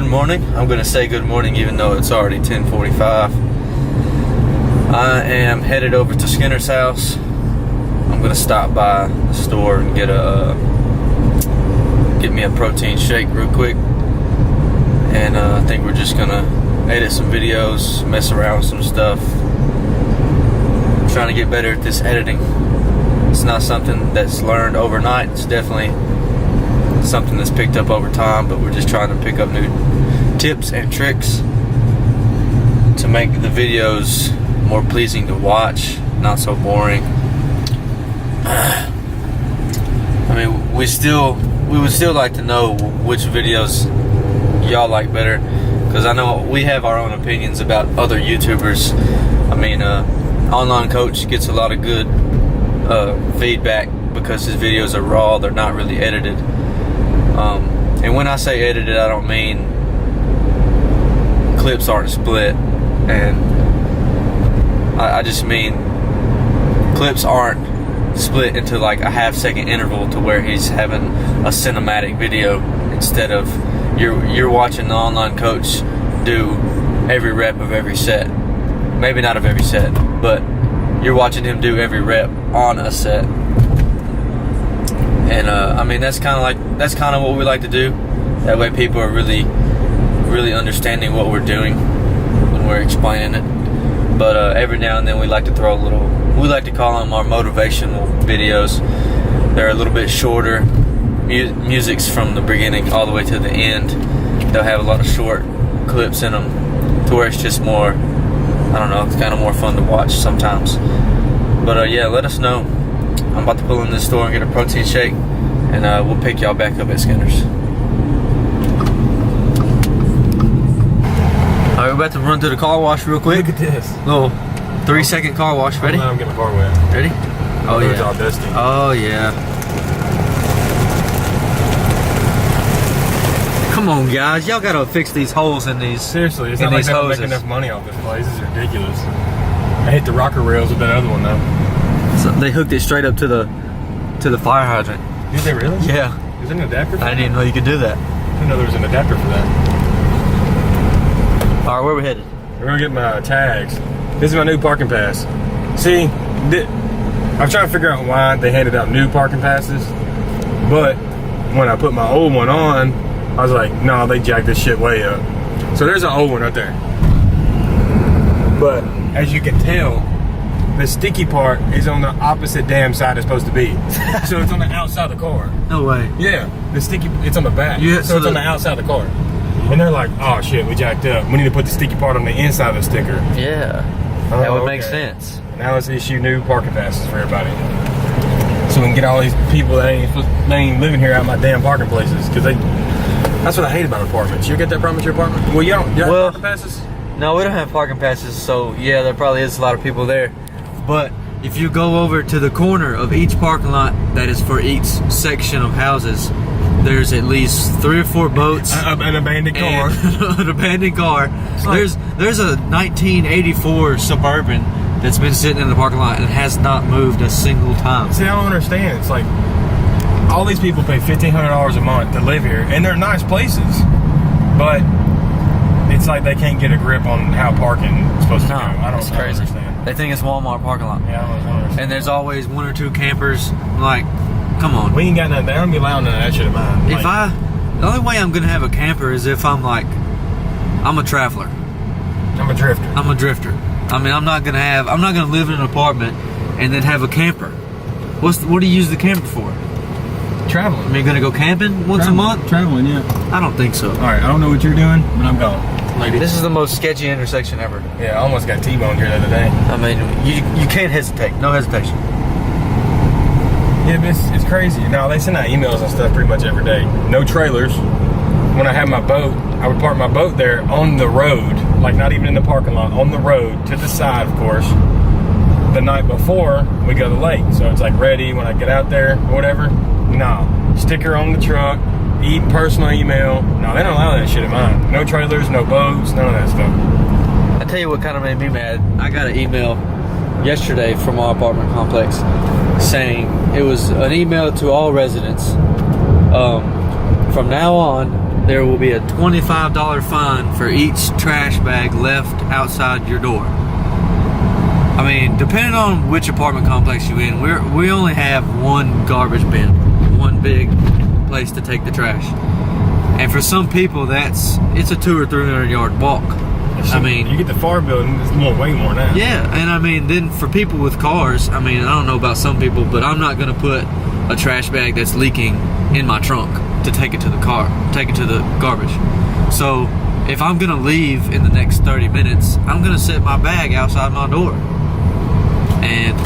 morning. I'm going to say good morning even though it's already 10:45. I am headed over to Skinner's house. I'm going to stop by the store and get me a protein shake real quick. And I think we're just going to edit some videos, mess around with some stuff. I'm trying to get better at this editing. It's not something that's learned overnight. It's definitely something that's picked up over time, but we're just trying to pick up new tips and tricks to make the videos more pleasing to watch, not so boring. I mean, we would still like to know which videos y'all like better, because I know we have our own opinions about other YouTubers. I mean, Online Coach gets a lot of good feedback because his videos are raw, they're not really edited. And when I say edited, I don't mean clips aren't split, and I just mean clips aren't split into like a half-second interval to where he's having a cinematic video instead of you're watching the Online Coach do every rep of every set. Maybe not of every set, but you're watching him do every rep on a set. And I mean, that's kind of what we like to do. That way people are really understanding what we're doing when we're explaining it. But every now and then we like to throw we like to call them our motivational videos. They're a little bit shorter. Music's from the beginning all the way to the end. They'll have a lot of short clips in them to where it's just more, I don't know, it's kind of more fun to watch sometimes. But yeah, let us know. I'm about to pull in this store and get a protein shake, and we'll pick y'all back up at Skinner's. Alright, we're about to run to the car wash real quick. Look at this. Little 3-second car wash. Ready? I'm getting my car wet. Ready? Oh yeah. It's all dusty. Oh yeah. Come on, guys. Y'all gotta fix these holes in these. Seriously, it's not like they don't make enough money off this place. This is ridiculous. I hit the rocker rails with that other one though. So they hooked it straight up to the fire hydrant. Did they really? Yeah. Is there an adapter for that? I didn't even know you could do that. I didn't know there was an adapter for that. Alright, where we headed? We're gonna get my tags. This is my new parking pass. See, I'm trying to figure out why they handed out new parking passes, but when I put my old one on, I was like, no, they jacked this shit way up. So there's an old one right there. But as you can tell, the sticky part is on the opposite damn side it's supposed to be. So it's on the outside of the car. No way. Yeah, the sticky, it's on the back. Yeah, so it's on the outside of the car. And they're like, oh shit, we jacked up. We need to put the sticky part on the inside of the sticker. Yeah, that would make sense. Now let's issue new parking passes for everybody. So we can get all these people that ain't living here out my damn parking places. Because that's what I hate about apartments. You get that problem with your apartment? Well, you don't have parking passes? No, we don't have parking passes, so yeah, there probably is a lot of people there. But if you go over to the corner of each parking lot that is for each section of houses, there's at least 3 or 4 boats. An abandoned car. An abandoned car. There's a 1984 Suburban that's been sitting in the parking lot and has not moved a single time. See, I don't understand. It's like, all these people pay $1,500 a month to live here, and they're nice places, but it's like they can't get a grip on how parking is supposed to go. I don't understand. They think it's Walmart parking lot. Yeah, I don't understand. And there's always 1 or 2 campers. Like, come on. We ain't got nothing. They don't be allowing none of that shit of mine. The only way I'm gonna have a camper is if I'm a traveler. I'm a drifter. I'm a drifter. I mean, I'm not gonna live in an apartment and then have a camper. What do you use the camper for? Traveling. I mean, you're gonna go camping once a month? Traveling, yeah. I don't think so. All right, I don't know what you're doing, but I'm going. Lady. This is the most sketchy intersection ever. Yeah, I almost got T-boned here the other day. I mean, you can't hesitate. No hesitation. Yeah, but it's crazy. No, they send out emails and stuff pretty much every day. No trailers. When I have my boat, I would park my boat there on the road, like not even in the parking lot, on the road, to the side, of course. The night before, we go to the lake. So it's like ready when I get out there or whatever. No. Sticker on the truck, personal email. No, they don't allow that shit at mine. No trailers, no boats, none of that stuff. I tell you what kind of made me mad. I got an email yesterday from our apartment complex saying, it was an email to all residents. From now on, there will be a $25 fine for each trash bag left outside your door. I mean, depending on which apartment complex you're in, we only have one garbage bin, one big place to take the trash. And for some people, it's a 200 or 300 yard walk. I mean, you get the far building, it's way more now. Yeah, and I mean, then for people with cars, I mean, I don't know about some people, but I'm not gonna put a trash bag that's leaking in my trunk to take it to the car, take it to the garbage. So if I'm gonna leave in the next 30 minutes, I'm gonna set my bag outside my door. And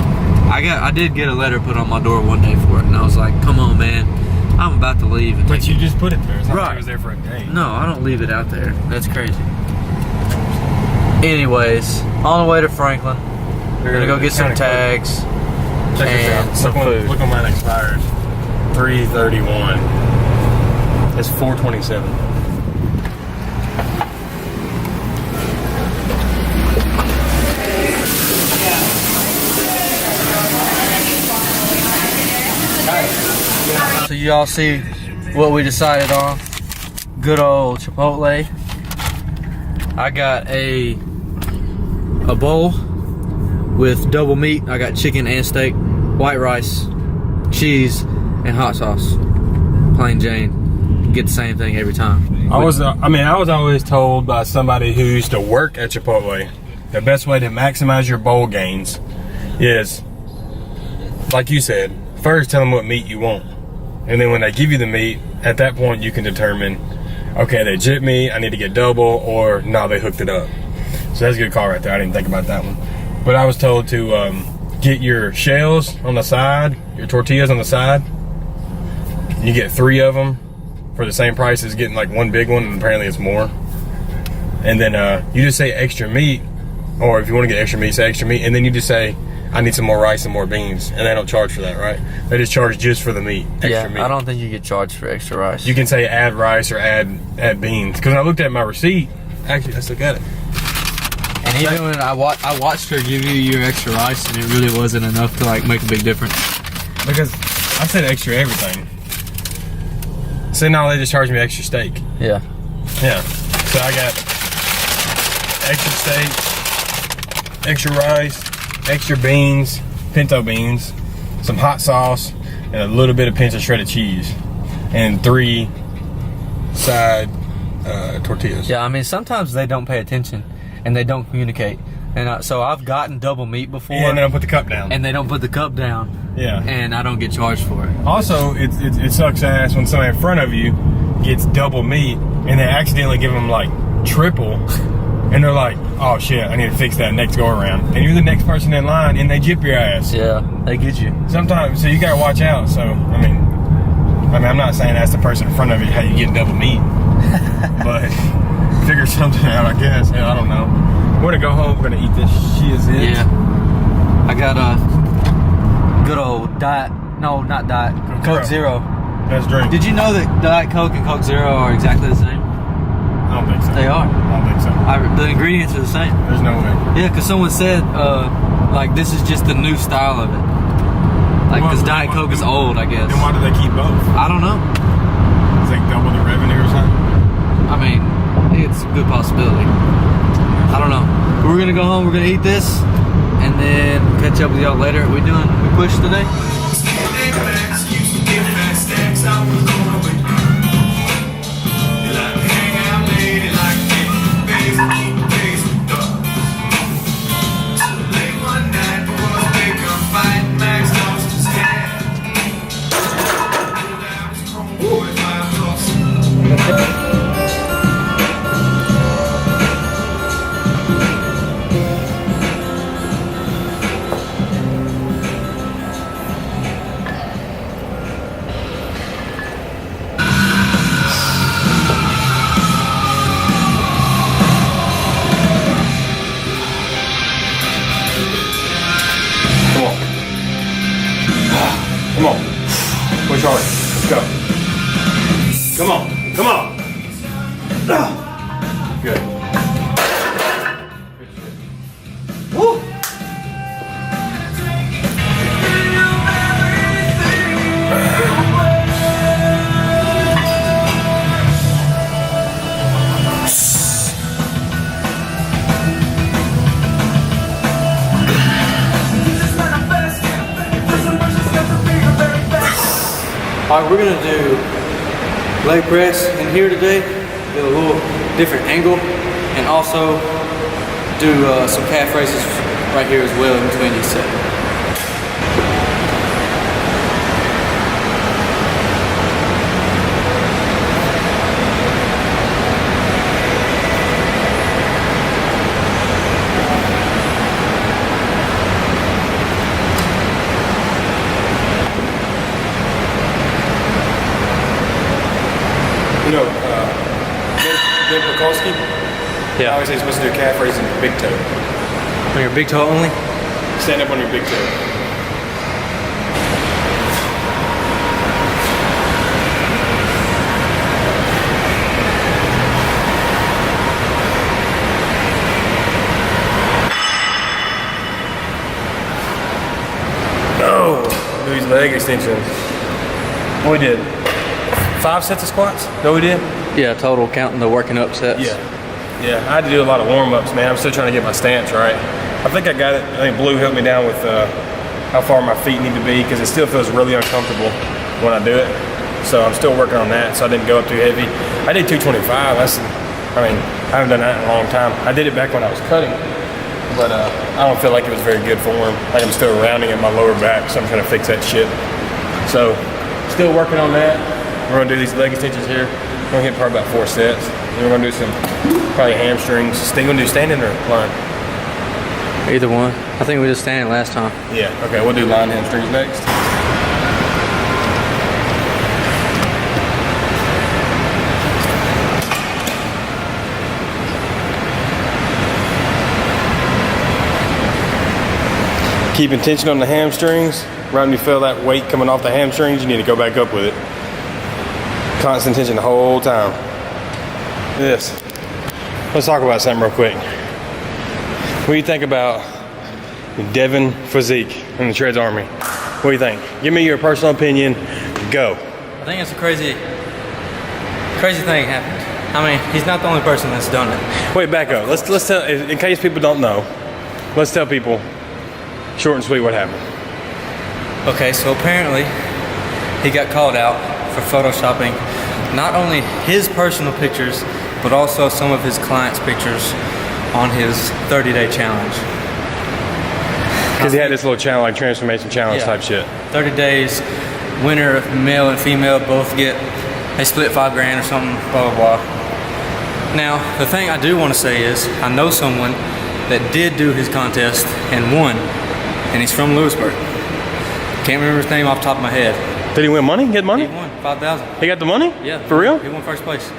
I did get a letter put on my door one day for it, and I was like, come on, man, I'm about to leave. And but you just put it there. It's not like right. It was there for a day. No, I don't leave it out there. That's crazy. Anyways, on the way to Franklin, we're gonna go get some tags and some food. Look on mine expired. 3/31. It's 4/27. So you all see what we decided on. Good old Chipotle. I got a bowl with double meat. I got chicken and steak, white rice, cheese, and hot sauce. Plain Jane. Get the same thing every time. I was always told by somebody who used to work at Chipotle, the best way to maximize your bowl gains is, like you said, first tell them what meat you want. And then when they give you the meat, at that point you can determine, okay, they jipped me, I need to get double, or no, they hooked it up. So that's a good call right there. I didn't think about that one. But I was told to get your shells on the side, your tortillas on the side. You get 3 of them for the same price as getting like one big one, and apparently it's more. And then you just say extra meat, or if you want to get extra meat, say extra meat, and then you just say, I need some more rice and more beans, and they don't charge for that, right? They just charge just for the meat, extra meat. I don't think you get charged for extra rice. You can say add rice or add beans. Because when I looked at my receipt, actually, let's look at it. And even when I watched her give you your extra rice, and it really wasn't enough to like make a big difference. Because I said extra everything. So now they just charge me extra steak. Yeah. Yeah. So I got extra steak, extra rice, extra beans, pinto beans, some hot sauce, and a little bit of pinch of shredded cheese, and 3 side tortillas. Yeah, I mean, sometimes they don't pay attention and they don't communicate. And so I've gotten double meat before. Yeah, and they don't put the cup down. And they don't put the cup down. Yeah. And I don't get charged for it. Also, it sucks ass when somebody in front of you gets double meat and they accidentally give them like triple. And they're like, oh shit, I need to fix that next go around. And you're the next person in line and they jip your ass. Yeah, they get you. Sometimes, so you gotta watch out. So, I mean, I'm not saying that's the person in front of you how you get double meat. But figure something out, I guess. Hell, I don't know. We're gonna go home, we're gonna eat this shit. Yeah. I got a good old Diet, no, not Diet, Coke Zero. Let's drink. Did you know that Diet Coke and Coke Zero are exactly the same? I don't think so. They are. I don't think so. The ingredients are the same. There's no way. Yeah, because someone said, like, this is just the new style of it. Like, because Diet Coke is old, I guess. Then why do they keep both? I don't know. It's like double the revenue or something? I mean, it's a good possibility. I don't know. We're going to go home, we're going to eat this, and then catch up with y'all later. We push today? Come on. Push hard. Let's go. Come on. Come on. Good. Woo! Alright, we're gonna do leg press in here today, get a little different angle, and also do some calf raises right here as well in between each set. You know, Devin Yeah. obviously you're supposed to do calf raise in your big toe. On your big toe only? Stand up on your big toe. Oh, do these leg extensions. What we did? 5 sets of squats? No, we did? Yeah, total counting the working up sets. Yeah, I had to do a lot of warm-ups, man. I'm still trying to get my stance right. I think I got it. I think Blue helped me down with how far my feet need to be because it still feels really uncomfortable when I do it. So I'm still working on that, so I didn't go up too heavy. I did 225. I haven't done that in a long time. I did it back when I was cutting, but I don't feel like it was very good form. Like I'm still rounding in my lower back, so I'm trying to fix that shit. So still working on that. We're gonna do these leg extensions here. We're gonna hit probably about 4 sets. Then we're gonna do some probably hamstrings. Still gonna do standing or line? Either one. I think we just standing last time. Yeah, okay, we'll do line hamstrings next. Keeping tension on the hamstrings. Right when you feel that weight coming off the hamstrings, you need to go back up with it. Constant tension the whole time. This. Let's talk about something real quick. What do you think about Devin Physique in the Shredz Army? What do you think? Give me your personal opinion. Go. I think it's a crazy thing happened. I mean, he's not the only person that's done it. Wait, back up. Let's tell, in case people don't know, let's tell people short and sweet what happened. Okay, so apparently he got called out for photoshopping not only his personal pictures, but also some of his clients' pictures on his 30-day challenge. Because he had this little challenge, like transformation challenge type shit. 30 days, winner, male and female both they split $5,000 or something, blah, blah, blah. Now, the thing I do want to say is, I know someone that did do his contest and won, and he's from Lewisburg. Can't remember his name off the top of my head. Did he win money? Get money? He won $5,000. He got the money? Yeah. For real? He won first place.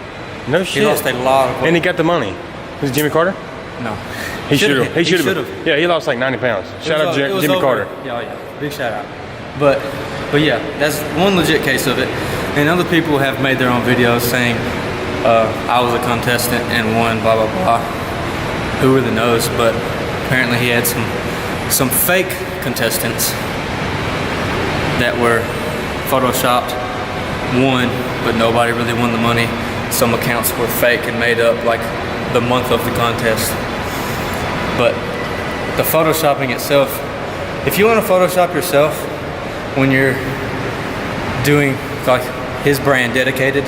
No shit. He lost a lot of weight. And he got the money. Was it Jimmy Carter? No. He should have. He should have. Yeah, he lost like 90 pounds. Shout out Jimmy Carter. Yeah. Big shout out. But yeah, that's one legit case of it. And other people have made their own videos saying, I was a contestant and won, blah, blah, blah. Who really knows? But apparently he had some fake contestants that were photoshopped, won, but nobody really won the money. Some accounts were fake and made up like the month of the contest. But the photoshopping itself, if you want to Photoshop yourself when you're doing like his brand dedicated,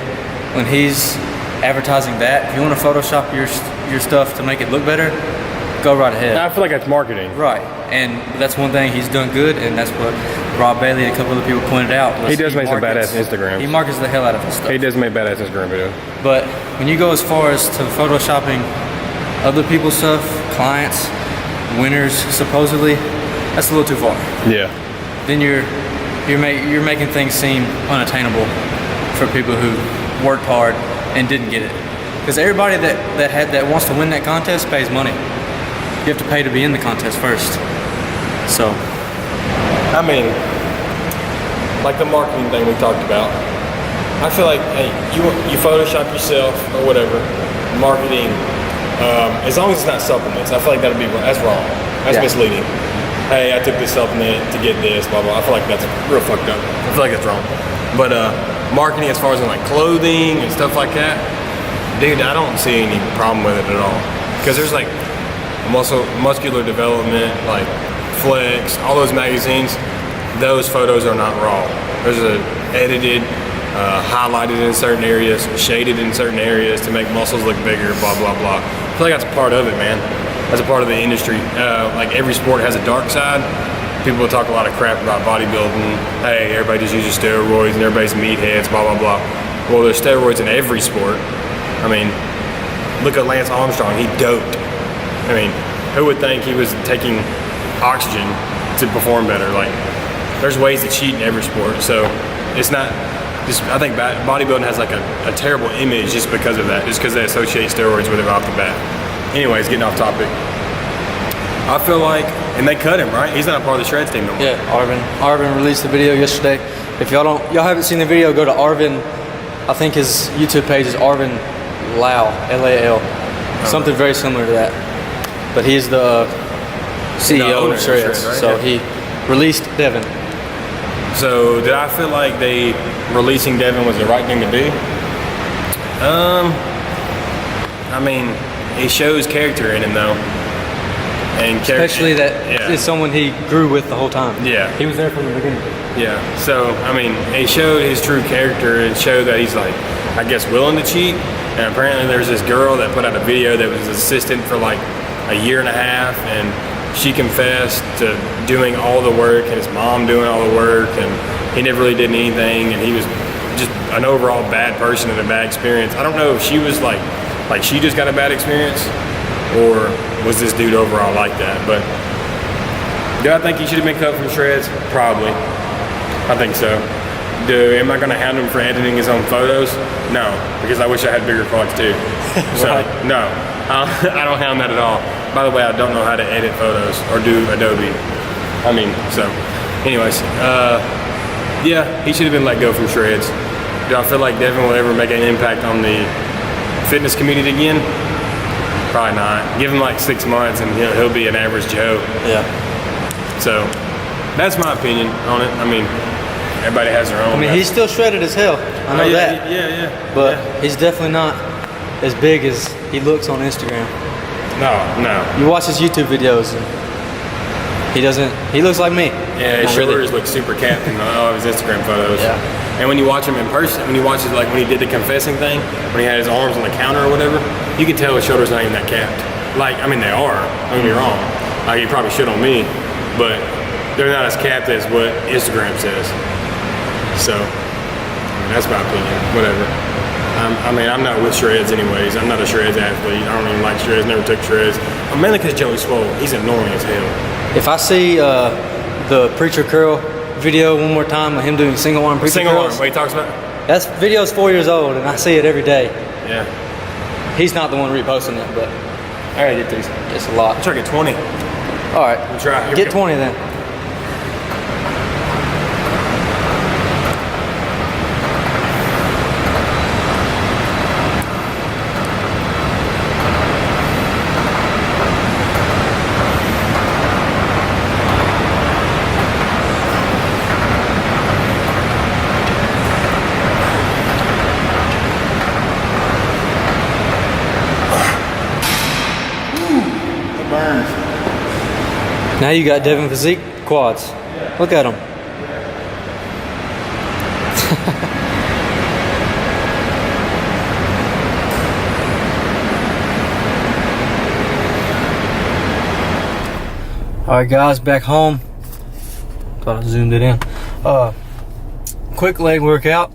when he's advertising that, if you want to Photoshop your stuff to make it look better, go right ahead. I feel like that's marketing. Right, and that's one thing he's done good, and that's what Rob Bailey and a couple other people pointed out. He does make some badass Instagrams. He markets the hell out of his stuff. He does make badass Instagram videos. But when you go as far as to photoshopping other people's stuff, clients, winners supposedly, that's a little too far. Yeah. Then you're making things seem unattainable for people who worked hard and didn't get it. Because everybody that wants to win that contest pays money. You have to pay to be in the contest first. So, I mean, like the marketing thing we talked about. I feel like, hey, you Photoshop yourself or whatever, marketing. As long as it's not supplements, I feel like that's wrong. That's misleading. Hey, I took this supplement to get this, blah blah. I feel like that's real fucked up. I feel like that's wrong. But marketing, as far as in like clothing and stuff like that, dude, I don't see any problem with it at all. Because there's like muscular development, like Flex, all those magazines. those photos are not raw. Those are edited, highlighted in certain areas, shaded in certain areas to make muscles look bigger, blah, blah, blah. I feel like that's a part of it, man. That's a part of the industry. Like every sport has a dark side. People talk a lot of crap about bodybuilding. Hey, everybody just uses steroids and everybody's meatheads, blah, blah, blah. Well, there's steroids in every sport. I mean, look at Lance Armstrong, he doped. I mean, who would think he was taking oxygen to perform better? Like, there's ways to cheat in every sport, so it's not just, I think bodybuilding has like a terrible image just because of that, just because they associate steroids with it off the bat. Anyways, getting off topic. I feel like, and they cut him, right? He's not a part of the Shredz team no more. Yeah, Arvin released the video yesterday. If y'all haven't seen the video, go to Arvin. I think his YouTube page is Arvin Lau, L-A-L. Something very similar to that. But he's the CEO of Shredz, right? So he released Devin. So did I feel like releasing Devin was the right thing to do? I mean, he shows character in him though. And especially that is someone he grew with the whole time. Yeah. He was there from the beginning. Yeah. So, I mean, he showed his true character and showed that he's like, I guess, willing to cheat. And apparently there's this girl that put out a video that was his assistant for like a year and a half, and she confessed to doing all the work and his mom doing all the work, and he never really did anything, and he was just an overall bad person and a bad experience. I don't know if she was like she just got a bad experience, or was this dude overall like that? But do I think he should have been cut from Shredz? Probably. I think so. Am I gonna hound him for editing his own photos? No, because I wish I had bigger quads too. So, no, I don't hound that at all. By the way, I don't know how to edit photos or do Adobe. I mean, so, anyways, yeah, he should have been let go from Shredz. Do I feel like Devin will ever make an impact on the fitness community again? Probably not. Give him like 6 months and he'll be an average Joe. Yeah. So, that's my opinion on it. I mean, everybody has their own. I mean, he's still shredded as hell. I know that. Yeah. But he's definitely not as big as he looks on Instagram. No. You watch his YouTube videos, and he looks like me. Yeah, his shoulders look super capped in all of his Instagram photos. Yeah. And when you watch him in person, when you watch it like when he did the confessing thing, when he had his arms on the counter or whatever, you can tell his shoulders not even that capped. Like, I mean, they are, don't get me wrong. Like, he probably shit on me, but they're not as capped as what Instagram says. So, I mean, that's my opinion, whatever. I mean, I'm not with Shredz anyways. I'm not a Shredz athlete. I don't even like Shredz, never took Shredz. Mainly because Joey Swole, he's annoying as hell. If I see the preacher curl video one more time of him doing single arm preacher curls. What he talks about? That video's 4 years old, and I see it every day. Yeah. He's not the one reposting it, but I gotta get these. It's a lot. I'm trying to get 20. All right. We'll try. Get 20 then. Now you got Devin Physique quads. Look at them. Alright guys, back home. Thought I zoomed it in. Quick leg workout.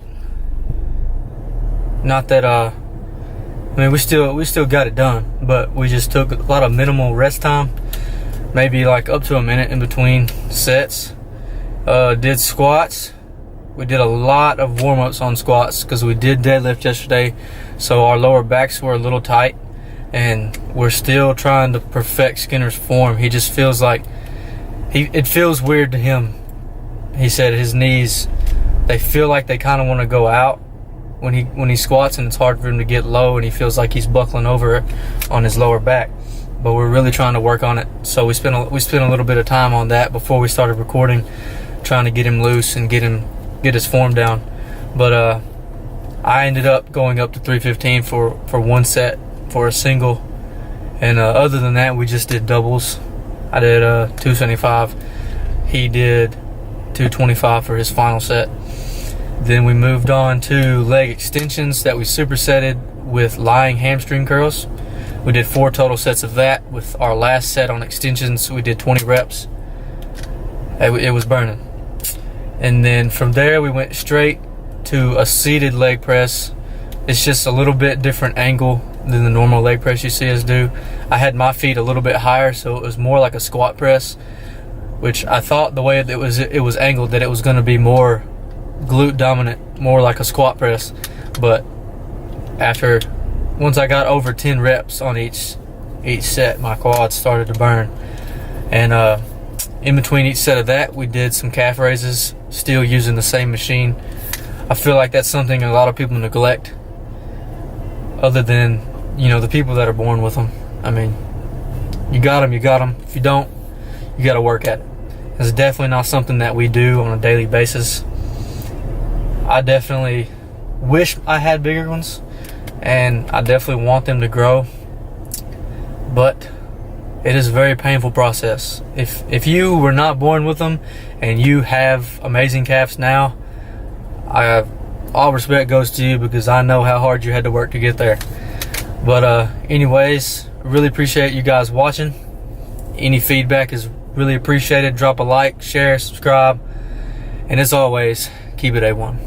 Not that I mean, we still got it done, but we just took a lot of minimal rest time. Maybe like up to a minute in between sets. Did squats. We did a lot of warm-ups on squats because we did deadlift yesterday, so our lower backs were a little tight, and we're still trying to perfect Skinner's form. He just feels like it feels weird to him. He said his knees, they feel like they kind of want to go out when he squats, and it's hard for him to get low, and he feels like he's buckling over on his lower back. But we're really trying to work on it. So we spent a little bit of time on that before we started recording, trying to get him loose and get his form down. But I ended up going up to 315 for one set for a single, and other than that, we just did doubles. I did 275. He did 225 for his final set. Then we moved on to leg extensions that we supersetted with lying hamstring curls. We did 4 total sets of that. With our last set on extensions, we did 20 reps. It was burning. And then from there, we went straight to a seated leg press. It's just a little bit different angle than the normal leg press you see us do. I had my feet a little bit higher, so it was more like a squat press, which I thought the way that it was angled that it was going to be more glute dominant, more like a squat press. But once I got over 10 reps on each set, my quads started to burn. And in between each set of that, we did some calf raises, still using the same machine. I feel like that's something a lot of people neglect, other than, the people that are born with them. I mean, you got them. If you don't, you got to work at it. It's definitely not something that we do on a daily basis. I definitely wish I had bigger ones, and I definitely want them to grow, but it is a very painful process. If you were not born with them and you have amazing calves now, all respect goes to you, because I know how hard you had to work to get there. But anyways, really appreciate you guys watching. Any feedback is really appreciated. Drop a like, share, subscribe, and as always, keep it A1.